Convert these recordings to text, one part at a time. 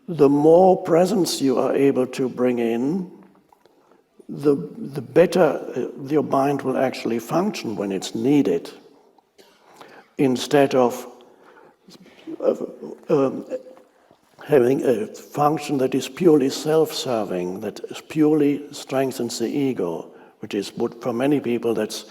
the more presence you are able to bring in, the better your mind will actually function when it's needed, instead of having a function that is purely self-serving, that purely strengthens the ego, which is what for many people that's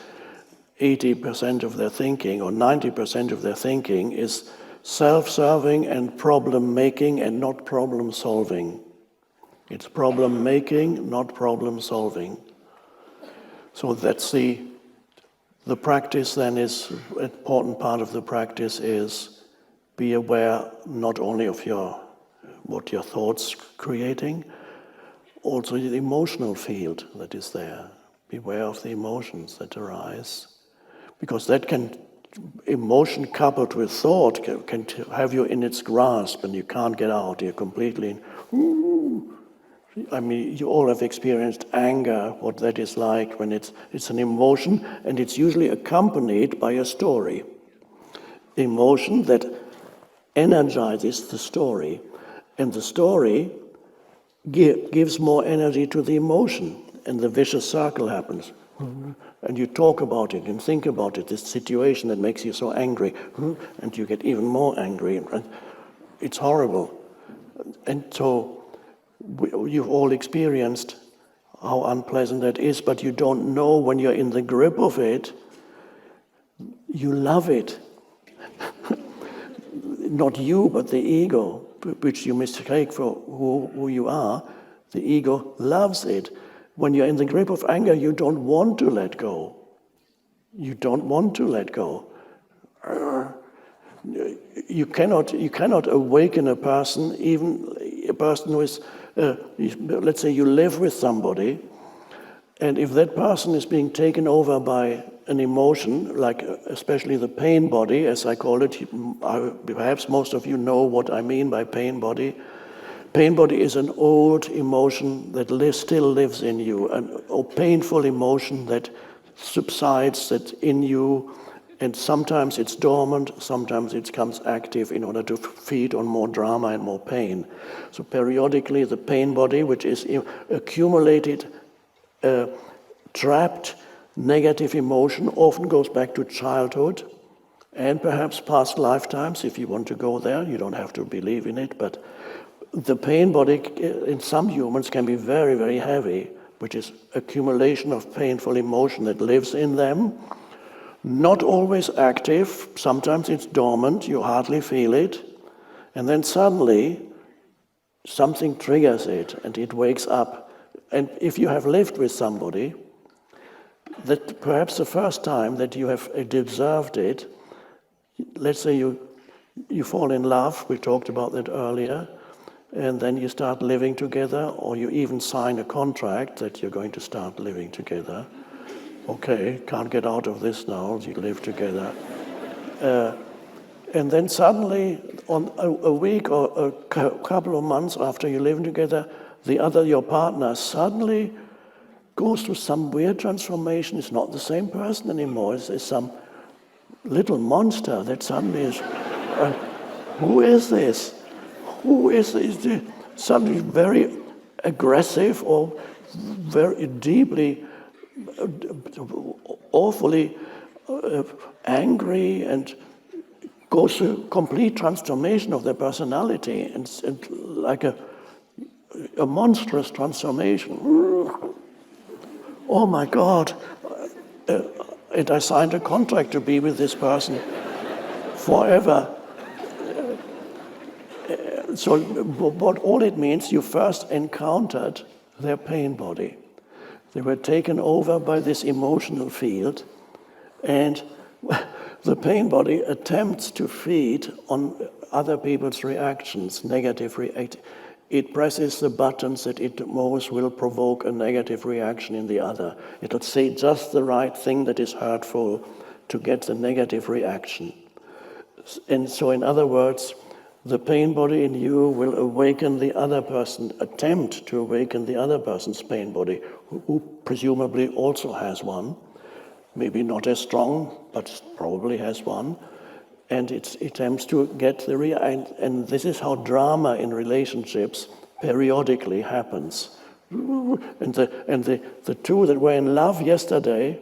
80% of their thinking or 90% of their thinking is self-serving and problem-making and not problem-solving. It's problem-making, not problem-solving. So that's the practice then is, an important part of the practice is be aware not only of what your thoughts creating, also the emotional field that is there. Beware of the emotions that arise. Because emotion coupled with thought can have you in its grasp and you can't get out. You're completely, I mean, you all have experienced anger, what that is like when it's an emotion, and it's usually accompanied by a story. Emotion that energizes the story, and the story gives more energy to the emotion, and the vicious circle happens. And you talk about it and think about it, this situation that makes you so angry, and you get even more angry. It's horrible. And so you've all experienced how unpleasant that is, but you don't know when you're in the grip of it, you love it. Not you, but the ego, which you mistake for who you are. The ego loves it. When you're in the grip of anger, you don't want to let go. You don't want to let go. You cannot awaken a person, even a person who is, let's say you live with somebody, and if that person is being taken over by an emotion, like especially the pain body, as I call it, perhaps most of you know what I mean by pain body. Pain body is an old emotion that still lives in you, a painful emotion that subsides that in you, and sometimes it's dormant, sometimes it becomes active in order to feed on more drama and more pain. So periodically the pain body, which is accumulated, trapped, negative emotion, often goes back to childhood and perhaps past lifetimes, if you want to go there. You don't have to believe in it, but the pain body in some humans can be very, very heavy, which is accumulation of painful emotion that lives in them. Not always active, sometimes it's dormant, you hardly feel it, and then suddenly something triggers it and it wakes up. And if you have lived with somebody, that perhaps the first time that you have observed it, let's say you fall in love, we talked about that earlier, and then you start living together, or you even sign a contract that you're going to start living together. Okay, can't get out of this now, you live together. And then suddenly, on a week or a couple of months after you're living together, your partner suddenly goes through some weird transformation. It's not the same person anymore. It's some little monster that suddenly is, who is this? Who is this? Suddenly very aggressive or very deeply, awfully angry, and goes through complete transformation of their personality, and like a monstrous transformation. Oh my God! And I signed a contract to be with this person forever. So what all it means, you first encountered their pain body. They were taken over by this emotional field, and the pain body attempts to feed on other people's reactions, negative react. It presses the buttons that it knows will provoke a negative reaction in the other. It'll say just the right thing that is hurtful to get the negative reaction. And so in other words, the pain body in you will awaken the other person, attempt to awaken the other person's pain body, who presumably also has one, maybe not as strong, but probably has one. and it attempts to get the and this is how drama in relationships periodically happens. And the two that were in love yesterday,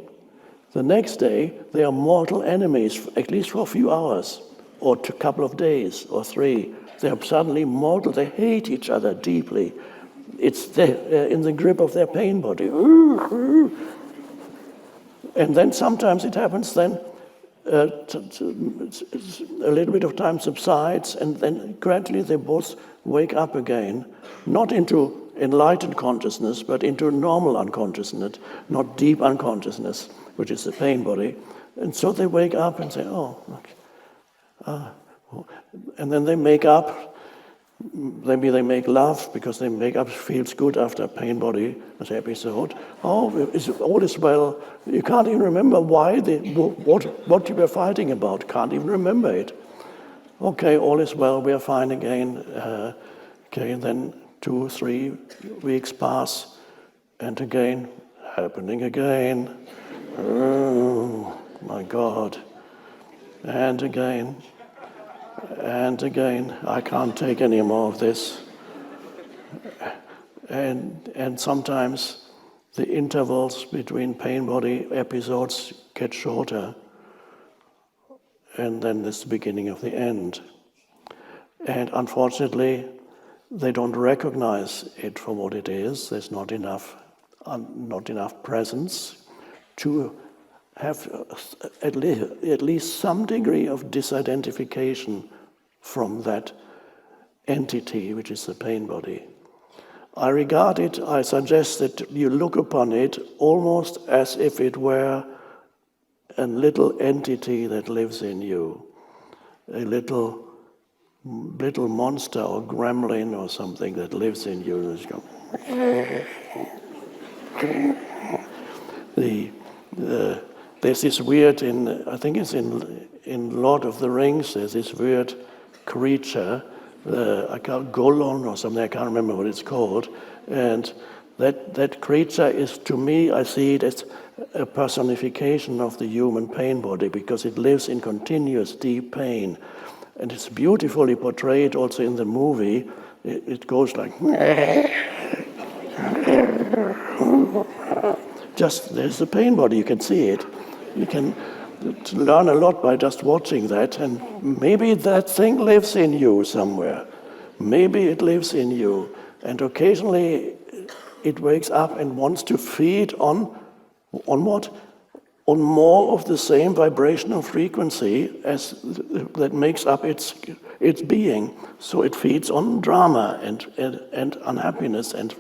the next day they are mortal enemies, at least for a few hours, or a couple of days, or 3. They are suddenly mortal. They hate each other deeply. They're in the grip of their pain body. And then sometimes it happens then, a little bit of time subsides, and then gradually they both wake up again, not into enlightened consciousness, but into normal unconsciousness, not deep unconsciousness, which is the pain body. And so they wake up and say, and then they make up. Maybe they make love because they make up feels good after a pain body episode. All is well. You can't even remember what you were fighting about. Can't even remember it. Okay, all is well. We are fine again. Then 2, 3 weeks pass, and again, happening again. Oh my God! And again. And again, I can't take any more of this. And sometimes the intervals between pain body episodes get shorter. And then it's the beginning of the end. And unfortunately, they don't recognize it for what it is. There's not enough presence to have at least some degree of disidentification from that entity, which is the pain body. I suggest that you look upon it almost as if it were a little entity that lives in you, a little monster or gremlin or something that lives in you. There's this weird, I think it's in Lord of the Rings, there's this weird creature, Gollum or something, I can't remember what it's called, and that creature is, to me, I see it as a personification of the human pain body, because it lives in continuous deep pain, and it's beautifully portrayed also in the movie. It goes like just, there's the pain body, you can see it. You can learn a lot by just watching that, and maybe that thing lives in you somewhere. Maybe it lives in you, and occasionally it wakes up and wants to feed on what? On more of the same vibrational frequency as that makes up its being. So it feeds on drama and unhappiness and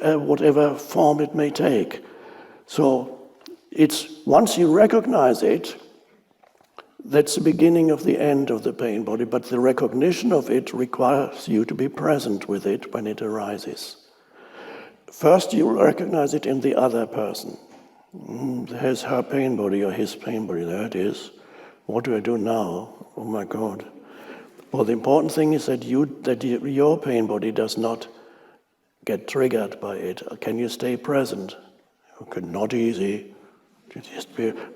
whatever form it may take. So it's once you recognize it, that's the beginning of the end of the pain body, but the recognition of it requires you to be present with it when it arises. First, you recognize it in the other person. There's her pain body or his pain body, there it is. What do I do now? Oh my God. Well, the important thing is that your pain body does not get triggered by it. Can you stay present? Okay, not easy.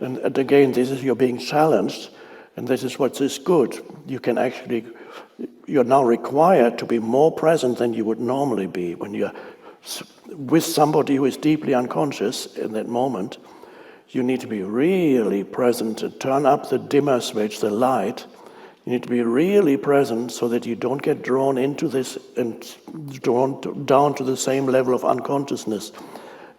And again, this is you're being challenged, and this is what is good. You're now required to be more present than you would normally be when you're with somebody who is deeply unconscious in that moment. You need to be really present to turn up the dimmer switch, the light. You need to be really present so that you don't get drawn into this and drawn down to the same level of unconsciousness.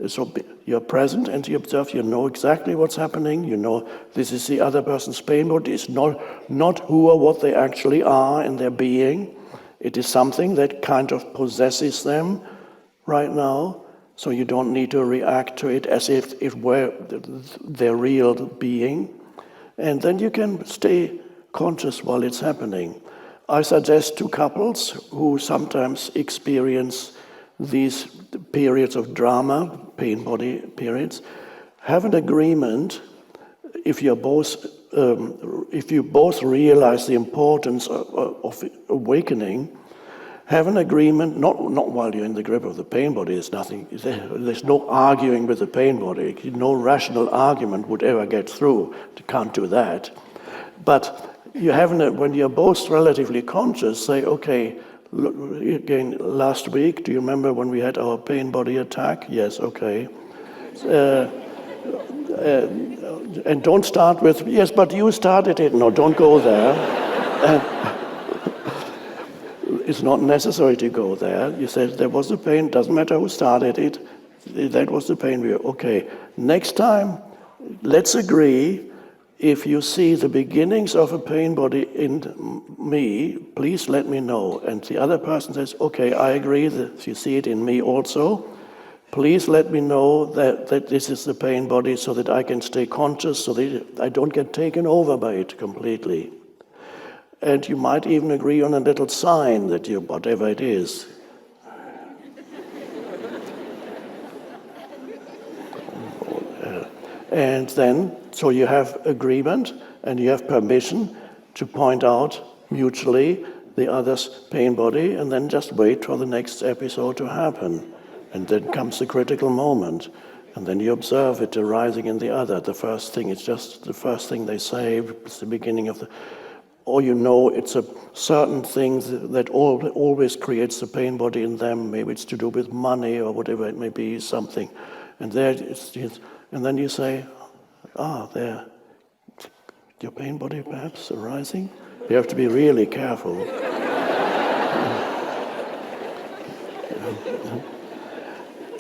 So you're present and you observe, you know exactly what's happening, you know this is the other person's pain body, it's not who or what they actually are in their being. It is something that kind of possesses them right now, so you don't need to react to it as if it were their real being. And then you can stay conscious while it's happening. I suggest to couples who sometimes experience these periods of drama, pain body periods, have an agreement. If you both realize the importance of awakening, have an agreement. Not while you're in the grip of the pain body. There's no arguing with the pain body. No rational argument would ever get through. You can't do that. But you haven't, when you're both relatively conscious, say, okay, look, again, last week, do you remember when we had our pain body attack? Yes, okay. And don't start with, yes, but you started it. No, don't go there. It's not necessary to go there. You said there was a pain, doesn't matter who started it, that was the pain. Okay, next time, let's agree, if you see the beginnings of a pain body in me, please let me know. And the other person says, okay, I agree that you see it in me also. Please let me know that this is the pain body so that I can stay conscious, so that I don't get taken over by it completely. And you might even agree on a little sign that you, whatever it is. And then, so you have agreement and you have permission to point out mutually the other's pain body, and then just wait for the next episode to happen. And then comes the critical moment. And then you observe it arising in the other. The first thing, it's just the first thing they say, it's the beginning of the... Or you know it's a certain thing that always creates the pain body in them. Maybe it's to do with money or whatever it may be, something. And there and then you say, there, your pain body perhaps arising? You have to be really careful.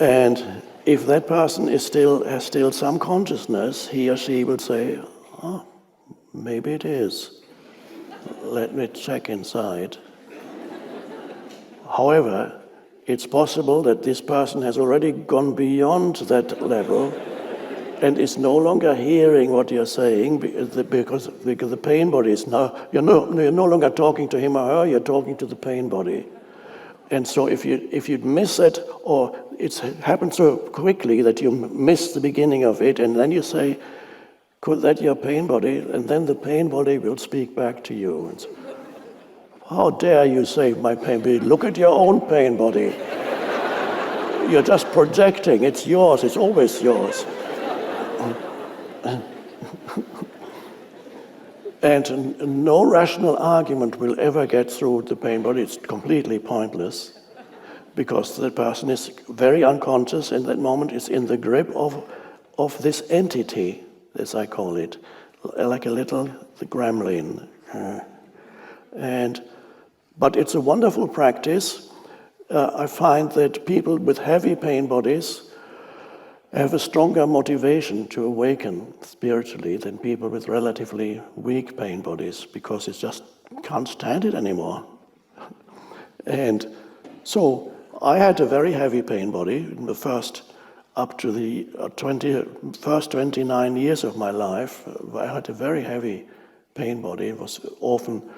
And if that person has still some consciousness, he or she will say, maybe it is. Let me check inside. However, it's possible that this person has already gone beyond that level and is no longer hearing what you're saying because the pain body is now, you're no longer talking to him or her, you're talking to the pain body. And so if you miss it, or it happens so quickly that you miss the beginning of it, and then you say, could that your pain body? And then the pain body will speak back to you. And so, how dare you say my pain body? Look at your own pain body. You're just projecting. It's yours. It's always yours. And no rational argument will ever get through the pain body. It's completely pointless because the person is very unconscious in that moment, is in the grip of this entity, as I call it, like a little gremlin. But it's a wonderful practice. I find that people with heavy pain bodies have a stronger motivation to awaken spiritually than people with relatively weak pain bodies, because it just can't stand it anymore. And so I had a very heavy pain body in the first, up to the first 29 years of my life. I had a very heavy pain body. It was often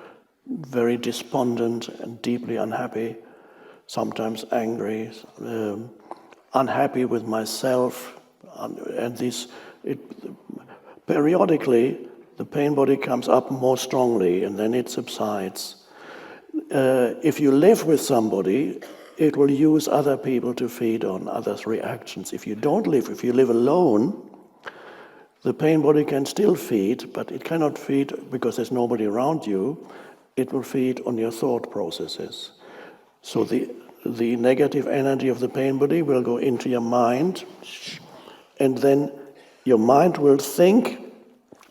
very despondent and deeply unhappy, sometimes angry, unhappy with myself, and periodically the pain body comes up more strongly and then it subsides. If you live with somebody, it will use other people to feed on others' reactions. If you live alone, the pain body can still feed, but it cannot feed because there's nobody around you. It will feed on your thought processes. So the negative energy of the pain body will go into your mind, and then your mind will think,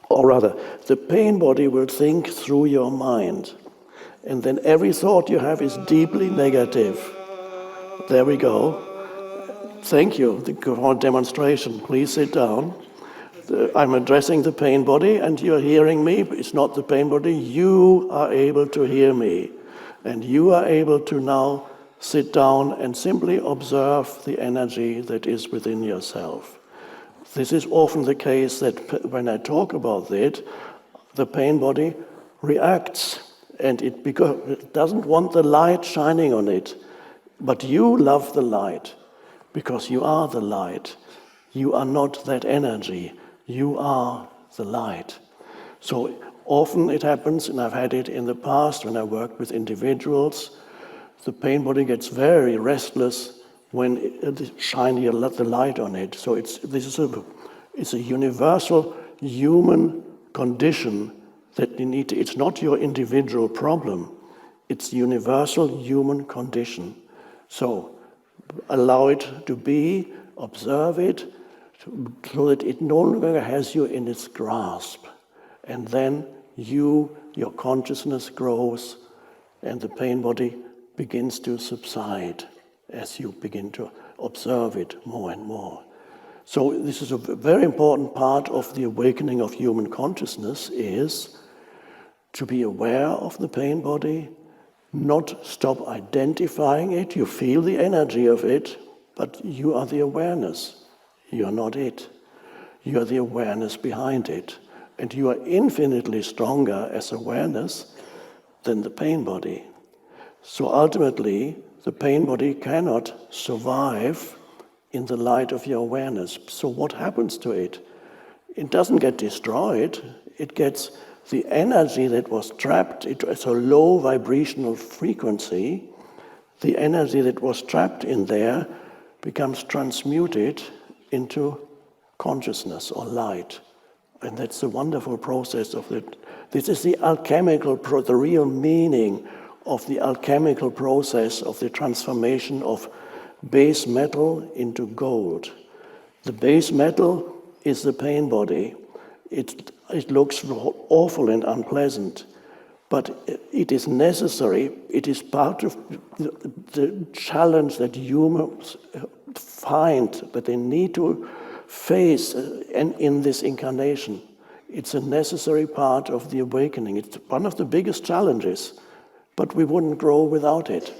or rather, the pain body will think through your mind. And then every thought you have is deeply negative. There we go. Thank you for demonstration. Please sit down. I'm addressing the pain body, and you're hearing me. It's not the pain body. You are able to hear me. And you are able to now sit down and simply observe the energy that is within yourself. This is often the case that when I talk about it, the pain body reacts, and it doesn't want the light shining on it. But you love the light because you are the light. You are not that energy. You are the light. So often it happens, and I've had it in the past when I worked with individuals, the pain body gets very restless when it shine the light on it. So it's a universal human condition that you need it's not your individual problem, it's the universal human condition. So allow it to be, observe it, so that it no longer has you in its grasp. And then your consciousness grows and the pain body begins to subside as you begin to observe it more and more. So this is a very important part of the awakening of human consciousness, is to be aware of the pain body, not stop identifying it. You feel the energy of it, but you are the awareness. You are not it. You are the awareness behind it. And you are infinitely stronger as awareness than the pain body. So ultimately, the pain body cannot survive in the light of your awareness. So what happens to it? It doesn't get destroyed. It gets the energy that was trapped. It's a low vibrational frequency. The energy that was trapped in there becomes transmuted into consciousness or light. And that's the wonderful process of it. This is the the real meaning of the alchemical process of the transformation of base metal into gold. The base metal is the pain body. It looks awful and unpleasant, but it is necessary. It is part of the challenge that humans find, that they need to face in this incarnation. It's a necessary part of the awakening. It's one of the biggest challenges, but we wouldn't grow without it.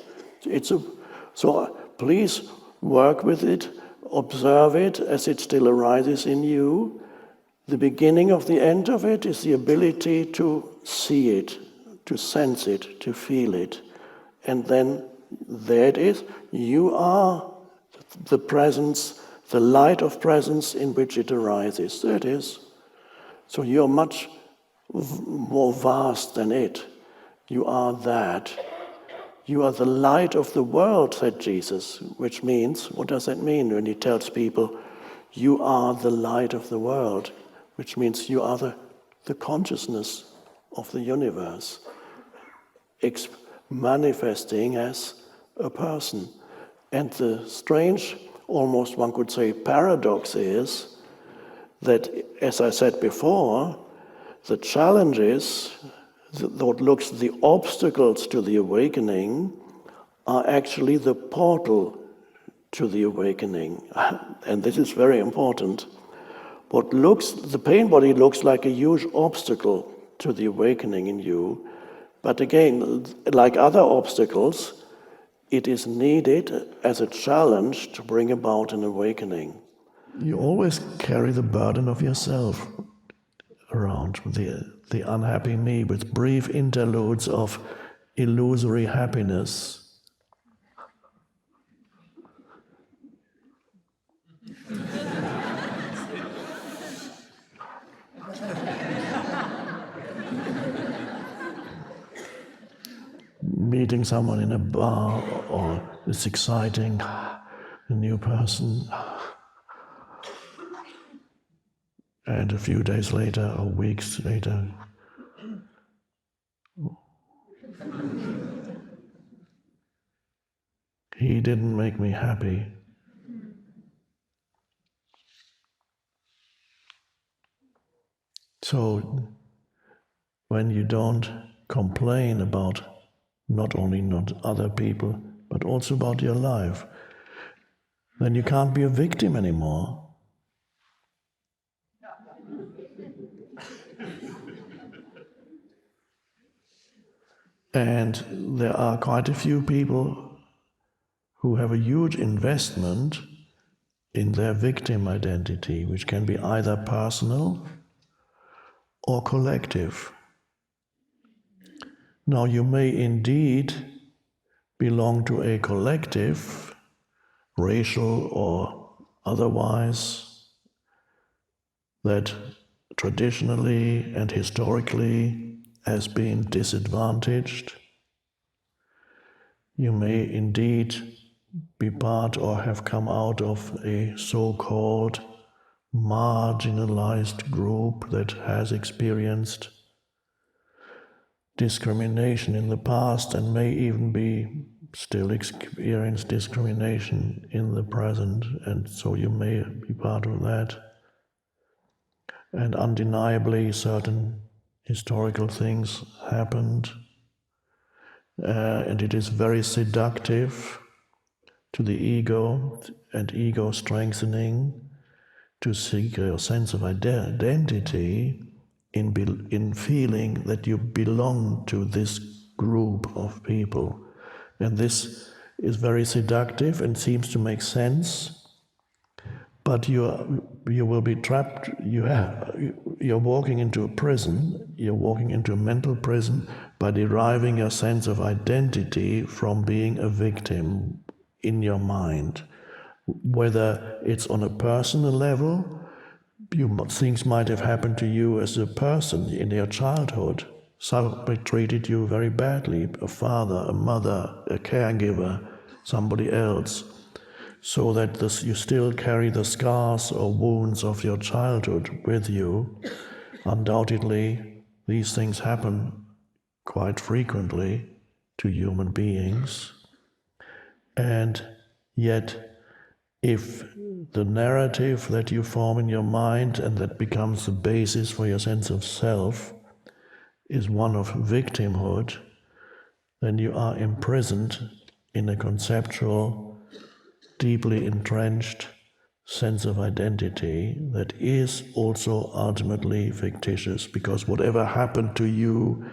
So please work with it, observe it as it still arises in you. The beginning of the end of it is the ability to see it, to sense it, to feel it. And then there it is. You are the presence, the light of presence in which it arises. There it is. So you're much more vast than it. You are that. You are the light of the world, said Jesus, which means, what does that mean when he tells people, you are the light of the world, which means you are the consciousness of the universe, manifesting as a person. And the strange, almost one could say, paradox is that, as I said before, the challenges, the obstacles to the awakening are actually the portal to the awakening. And this is very important. The pain body looks like a huge obstacle to the awakening in you. But again, like other obstacles, it is needed as a challenge to bring about an awakening. You always carry the burden of yourself around, the unhappy me, with brief interludes of illusory happiness. Meeting someone in a bar, or it's exciting, a new person, and a few days later or weeks later, he didn't make me happy. So when you don't complain about not other people, but also about your life, then you can't be a victim anymore. And there are quite a few people who have a huge investment in their victim identity, which can be either personal or collective. Now, you may indeed belong to a collective, racial or otherwise, that traditionally and historically has been disadvantaged. You may indeed be part or have come out of a so-called marginalized group that has experienced discrimination in the past and may even be still experience discrimination in the present, and so you may be part of that. And undeniably, certain historical things happened, and it is very seductive to the ego and ego strengthening to seek your sense of identity in feeling that you belong to this group of people. And this is very seductive and seems to make sense, but you will be trapped. You're walking into a prison, you're walking into a mental prison by deriving your sense of identity from being a victim in your mind. Whether it's on a personal level, things might have happened to you as a person in your childhood. Somebody treated you very badly, a father, a mother, a caregiver, somebody else, so that you still carry the scars or wounds of your childhood with you. Undoubtedly, these things happen quite frequently to human beings, and yet if the narrative that you form in your mind and that becomes the basis for your sense of self is one of victimhood, then you are imprisoned in a conceptual, deeply entrenched sense of identity that is also ultimately fictitious, because whatever happened to you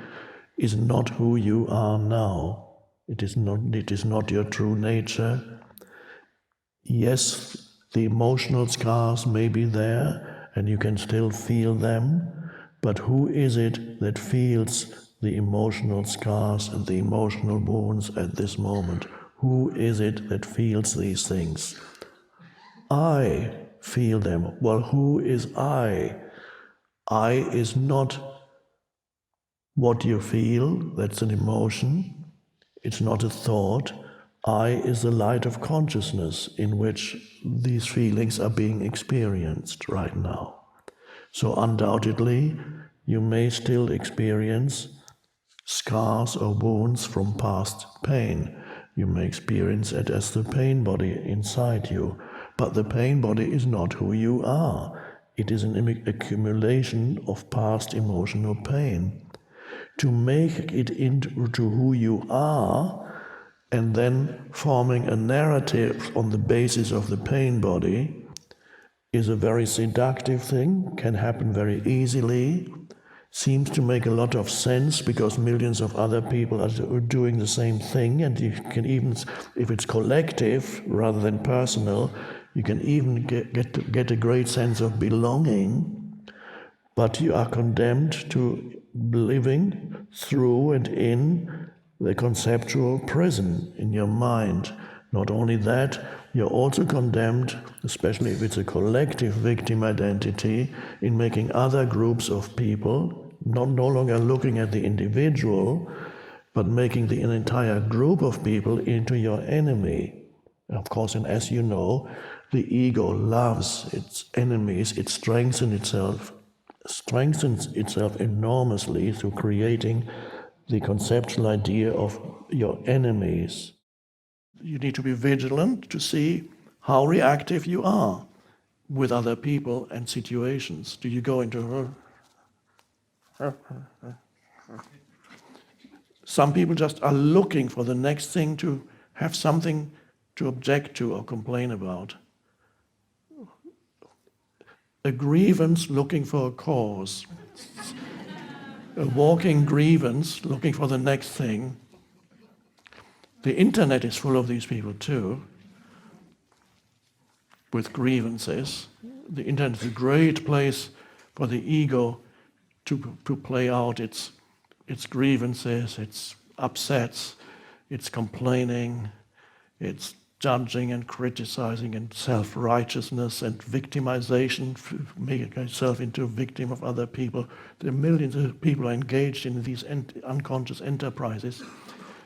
is not who you are now. It is not your true nature. Yes, the emotional scars may be there and you can still feel them, but who is it that feels the emotional scars and the emotional wounds at this moment? Who is it that feels these things? I feel them. Well, who is I? I is not what you feel, that's an emotion. It's not a thought. I is the light of consciousness in which these feelings are being experienced right now. So undoubtedly, you may still experience scars or wounds from past pain. You may experience it as the pain body inside you. But the pain body is not who you are. It is an accumulation of past emotional pain. To make it into who you are, and then forming a narrative on the basis of the pain body is a very seductive thing, can happen very easily, seems to make a lot of sense because millions of other people are doing the same thing, and you can even, if it's collective rather than personal, you can even get a great sense of belonging, but you are condemned to living through and in the conceptual prison in your mind. Not only that, you're also condemned, especially if it's a collective victim identity, in making other groups of people, no longer looking at the individual, but making the entire group of people into your enemy. Of course, and as you know, the ego loves its enemies. It strengthens itself enormously through creating the conceptual idea of your enemies. You need to be vigilant to see how reactive you are with other people and situations. Do you go into Some people just are looking for the next thing to have something to object to or complain about. A grievance looking for a cause. A walking grievance looking for the next thing. The internet is full of these people too, with grievances. The internet is a great place for the ego to play out its grievances, its upsets, its complaining, its judging and criticizing and self-righteousness and victimization, making yourself into a victim of other people. There are millions of people are engaged in these unconscious enterprises.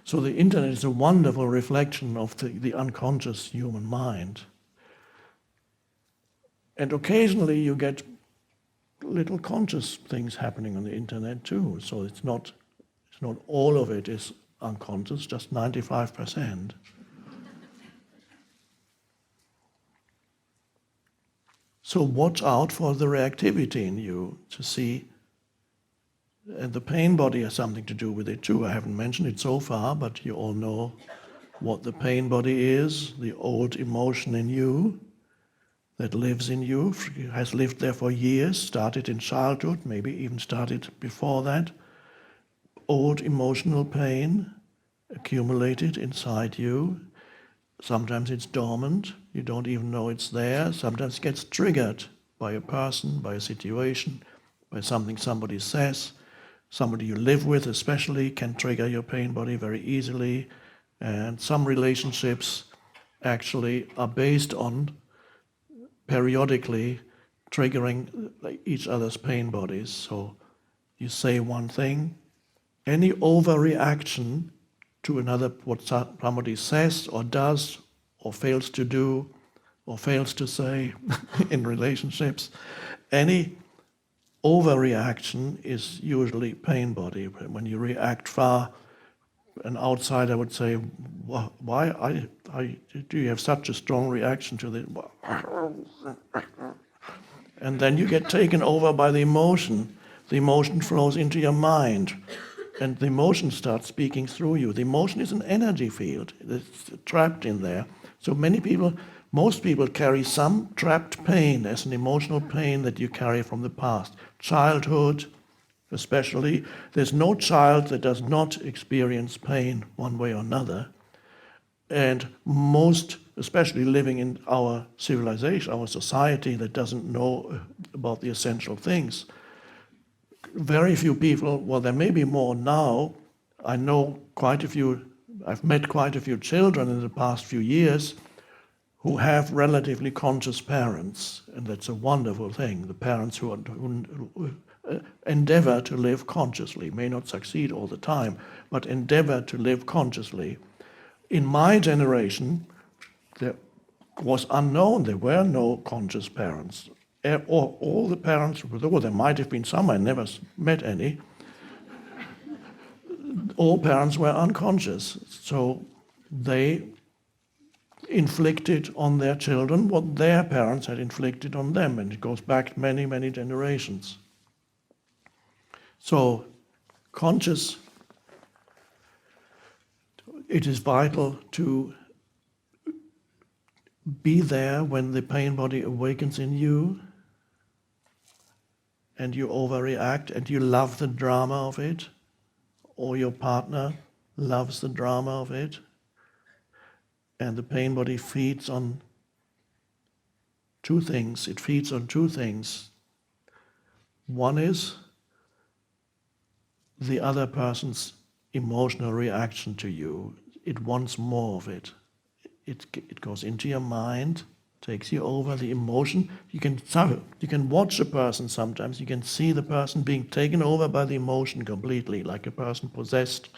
So the internet is a wonderful reflection of the unconscious human mind. And occasionally you get little conscious things happening on the internet too. So it's not not all of it is unconscious, just 95%. So watch out for the reactivity in you to see, and the pain body has something to do with it too. I haven't mentioned it so far, but you all know what the pain body is, the old emotion in you that lives in you, has lived there for years, started in childhood, maybe even started before that. Old emotional pain accumulated inside you. Sometimes it's dormant, you don't even know it's there. Sometimes it gets triggered by a person, by a situation, by something somebody says. Somebody you live with especially can trigger your pain body very easily. And some relationships actually are based on periodically triggering each other's pain bodies. So you say one thing, any overreaction to another, what somebody says or does or fails to do or fails to say in relationships, any overreaction is usually pain body. When you react far, an outsider would say, why do you have such a strong reaction to this? And then you get taken over by the emotion. The emotion flows into your mind. And the emotion starts speaking through you. The emotion is an energy field. It's trapped in there. So most people carry some trapped pain as an emotional pain that you carry from the past. Childhood, especially. There's no child that does not experience pain one way or another. And most, especially living in our civilization, our society that doesn't know about the essential things, very few people, well, there may be more now. I know quite a few, I've met quite a few children in the past few years who have relatively conscious parents, and that's a wonderful thing. The parents who endeavor to live consciously, may not succeed all the time, but endeavor to live consciously. In my generation, there was unknown, there were no conscious parents. All the parents, although there might have been some, I never met any, all parents were unconscious. So they inflicted on their children what their parents had inflicted on them, and it goes back many, many generations. So conscious, it is vital to be there when the pain body awakens in you and you overreact and you love the drama of it, or your partner loves the drama of it, and the pain body feeds on two things. It feeds on two things. One is the other person's emotional reaction to you. It wants more of it. It goes into your mind, takes you over, the emotion. You can watch a person sometimes, you can see the person being taken over by the emotion completely, like a person possessed.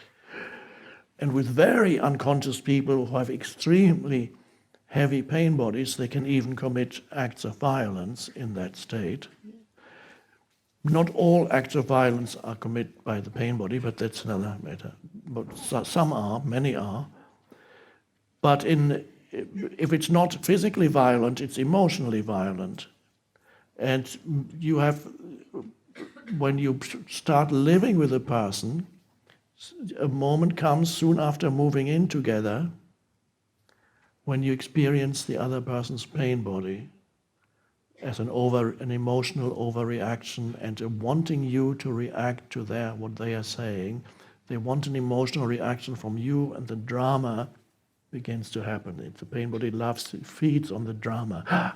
And with very unconscious people who have extremely heavy pain bodies, they can even commit acts of violence in that state. Not all acts of violence are committed by the pain body, but that's another matter. But some are, many are. But if it's not physically violent, it's emotionally violent. And when you start living with a person, a moment comes soon after moving in together when you experience the other person's pain body as an emotional overreaction and a wanting you to react to what they are saying. They want an emotional reaction from you, and the drama begins to happen. The pain body feeds on the drama.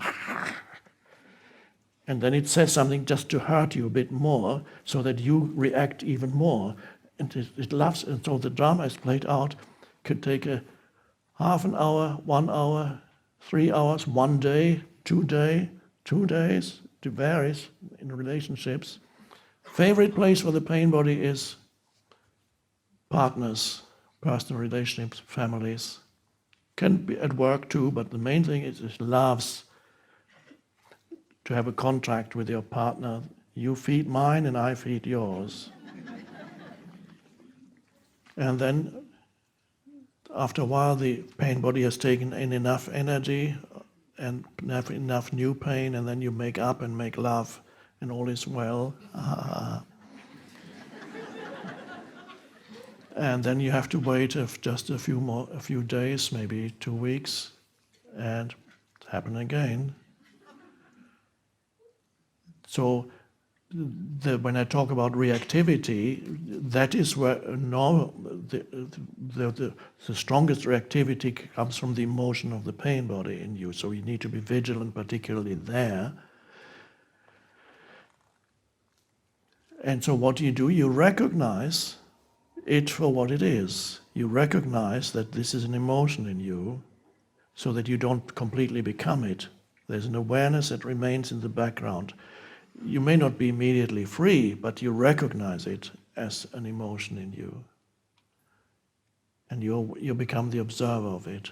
And then it says something just to hurt you a bit more so that you react even more. And it loves, and so the drama is played out. Could take a half an hour, 1 hour, 3 hours, 1 day, 2 days. It varies in relationships. Favorite place for the pain body is partners, personal relationships, families. Can be at work too, but the main thing is it loves to have a contract with your partner. You feed mine and I feed yours. And then after a while the pain body has taken in enough energy and enough new pain, and then you make up and make love and all is well. And then you have to wait just a few days, maybe 2 weeks, and it happen again. So when I talk about reactivity, that is where the strongest reactivity comes from the emotion of the pain body in you. So you need to be vigilant, particularly there. And so what you do, you recognize it for what it is. You recognize that this is an emotion in you, so that you don't completely become it. There's an awareness that remains in the background. You may not be immediately free, but you recognize it as an emotion in you. And you become the observer of it.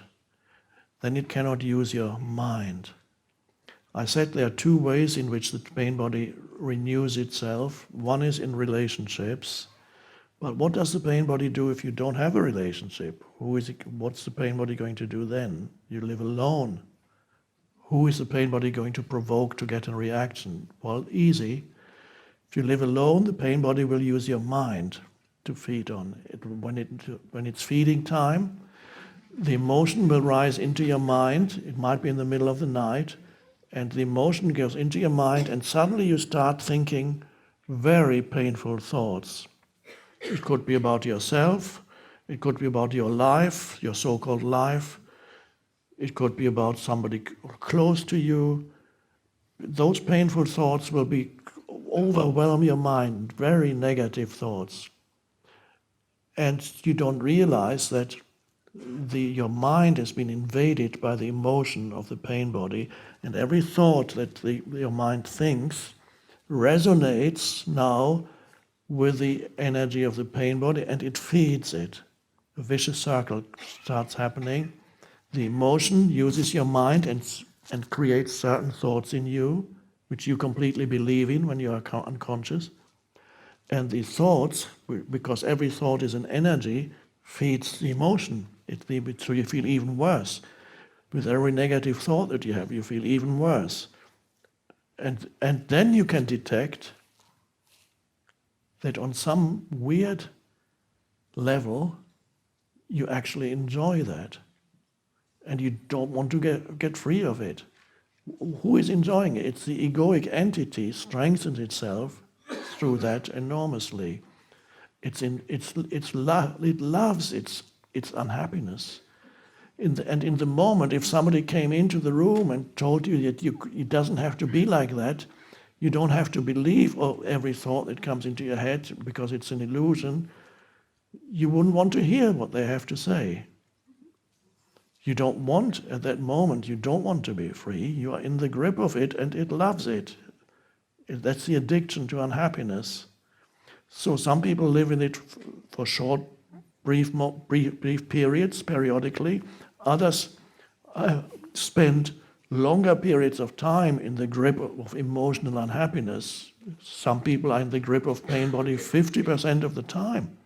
Then it cannot use your mind. I said there are 2 ways in which the pain body renews itself. One is in relationships. But what does the pain body do if you don't have a relationship? What's the pain body going to do then? You live alone. Who is the pain body going to provoke to get a reaction? Well, easy. If you live alone, the pain body will use your mind to feed on it. When it's feeding time, the emotion will rise into your mind. It might be in the middle of the night, and the emotion goes into your mind, and suddenly you start thinking very painful thoughts. It could be about yourself. It could be about your life, your so-called life. It could be about somebody close to you. Those painful thoughts will overwhelm your mind, very negative thoughts. And you don't realize that your mind has been invaded by the emotion of the pain body, and every thought that your mind thinks resonates now with the energy of the pain body, and it feeds it. A vicious circle starts happening. The emotion uses your mind and creates certain thoughts in you, which you completely believe in when you are unconscious. And the thoughts, because every thought is an energy, feeds the emotion. So you feel even worse. With every negative thought that you have, you feel even worse. And then you can detect that on some weird level, you actually enjoy that. And you don't want to get free of it. Who is enjoying it? It's the egoic entity strengthens itself through that enormously. It loves its unhappiness. And in the moment, if somebody came into the room and told you that it doesn't have to be like that, you don't have to believe every thought that comes into your head because it's an illusion, you wouldn't want to hear what they have to say. You don't want, at that moment, you don't want to be free. You are in the grip of it and it loves it. That's the addiction to unhappiness. So some people live in it for short, brief periods, periodically. Others spend longer periods of time in the grip of emotional unhappiness. Some people are in the grip of pain body 50% of the time.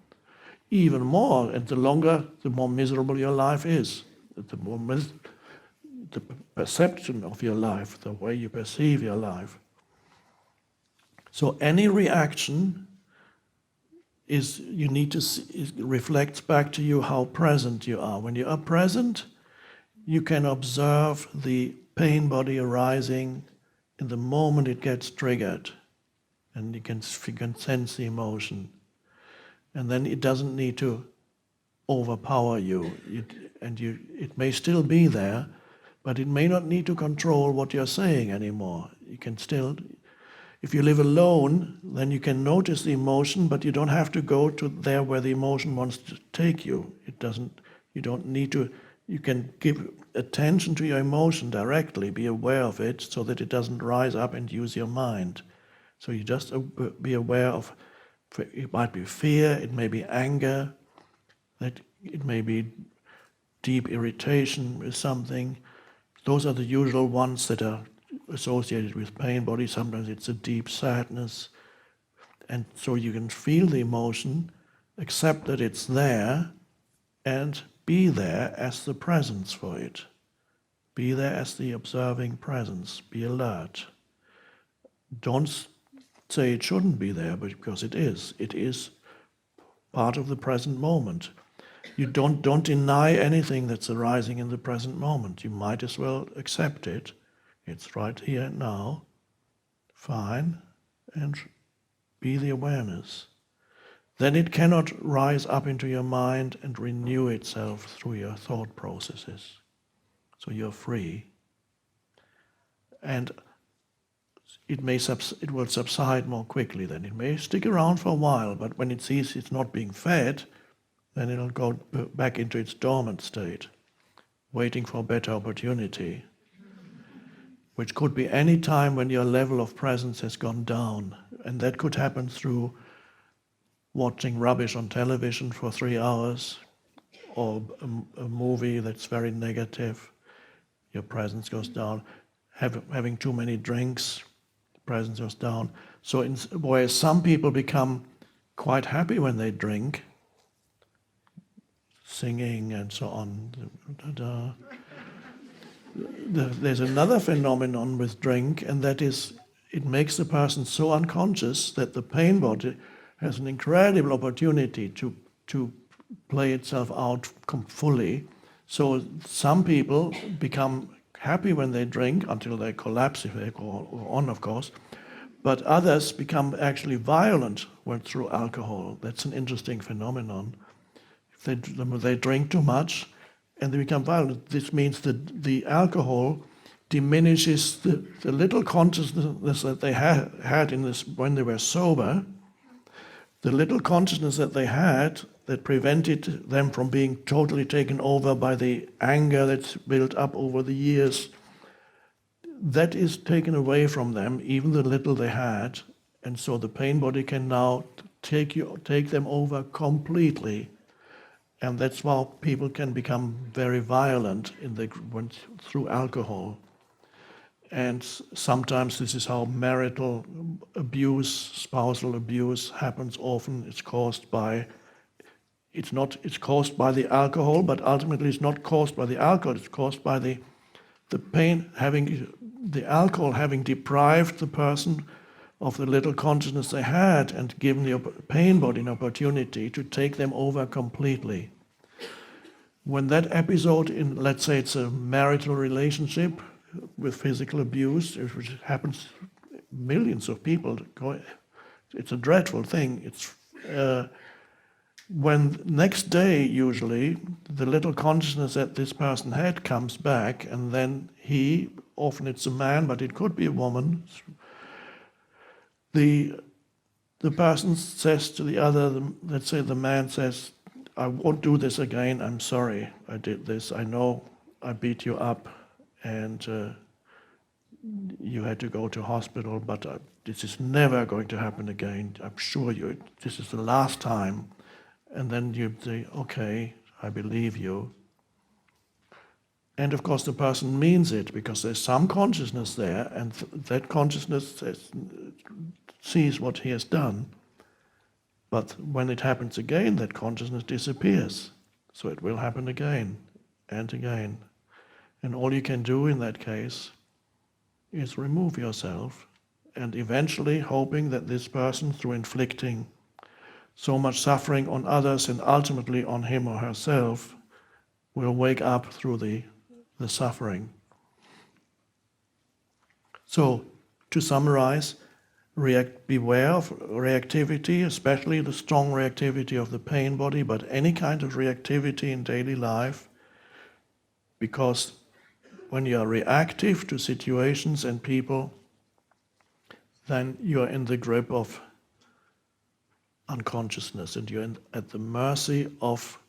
Even more, and the longer, the more miserable your life is. The perception of your life, the way you perceive your life. So any reaction reflects back to you how present you are. When you are present, you can observe the pain body arising in the moment it gets triggered, and you can sense the emotion. And then it doesn't need to overpower you. It may still be there, but it may not need to control what you're saying anymore. You can still, if you live alone, then you can notice the emotion, but you don't have to go to there where the emotion wants to take you. You don't need to, you can give attention to your emotion directly, be aware of it so that it doesn't rise up and use your mind. So you just be aware of, it might be fear, it may be anger, it may be deep irritation with something. Those are the usual ones that are associated with pain body. Sometimes it's a deep sadness. And so you can feel the emotion, accept that it's there, and be there as the presence for it. Be there as the observing presence. Be alert. Don't say it shouldn't be there, but because it is. It is part of the present moment. You don't deny anything that's arising in the present moment. You might as well accept it. It's right here and now. Fine. And be the awareness. Then it cannot rise up into your mind and renew itself through your thought processes. So you're free. And it will subside more quickly then. It may stick around for a while, but when it sees it's not being fed, then it'll go back into its dormant state, waiting for a better opportunity, which could be any time when your level of presence has gone down. And that could happen through watching rubbish on television for 3 hours, or a movie that's very negative, your presence goes down. Having too many drinks, presence goes down. So whereas some people become quite happy when they drink, singing and so on. There's another phenomenon with drink, and that is it makes the person so unconscious that the pain body has an incredible opportunity to play itself out fully. So some people become happy when they drink until they collapse if they go on, of course. But others become actually violent through alcohol. That's an interesting phenomenon. If they drink too much and they become violent, this means that the alcohol diminishes the little consciousness that they had in this when they were sober. The little consciousness that they had that prevented them from being totally taken over by the anger that's built up over the years, that is taken away from them, even the little they had, and so the pain body can now take them over completely, and that's why people can become very violent through alcohol. And sometimes this is how marital abuse, spousal abuse happens. Often it's caused by the alcohol, but ultimately it's not caused by the alcohol, it's caused by the pain the alcohol having deprived the person of the little consciousness they had and given the pain body an opportunity to take them over completely. When that episode let's say it's a marital relationship with physical abuse, which happens millions of people, it's a dreadful thing. It's when next day usually the little consciousness that this person had comes back, and then often it's a man, but it could be a woman, the person says to the other, let's say the man says, I won't do this again, I'm sorry I did this, I know I beat you up and you had to go to hospital, but this is never going to happen again, I'm sure you, this is the last time. And then you say, okay, I believe you. And of course the person means it, because there's some consciousness there, and that consciousness sees what he has done. But when it happens again, that consciousness disappears. So it will happen again and again. And all you can do in that case is remove yourself, and eventually hoping that this person, through inflicting so much suffering on others and ultimately on him or herself, will wake up through the suffering. So, to summarize, beware of reactivity, especially the strong reactivity of the pain body, but any kind of reactivity in daily life, because when you are reactive to situations and people, then you are in the grip of unconsciousness, and you're at the mercy of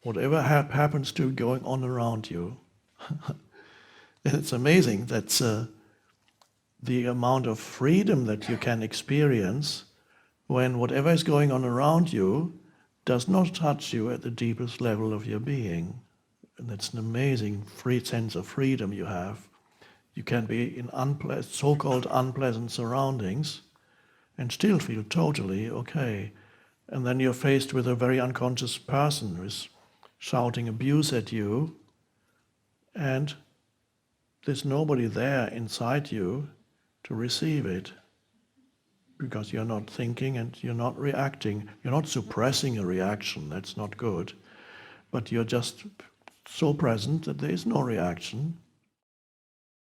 whatever happens to going on around you. It's amazing that the amount of freedom that you can experience when whatever is going on around you does not touch you at the deepest level of your being. And that's an amazing sense of freedom you have. You can be in so-called unpleasant surroundings and still feel totally okay. And then you're faced with a very unconscious person who's shouting abuse at you, and there's nobody there inside you to receive it, because you're not thinking and you're not reacting. You're not suppressing a reaction, that's not good, but you're just so present that there is no reaction.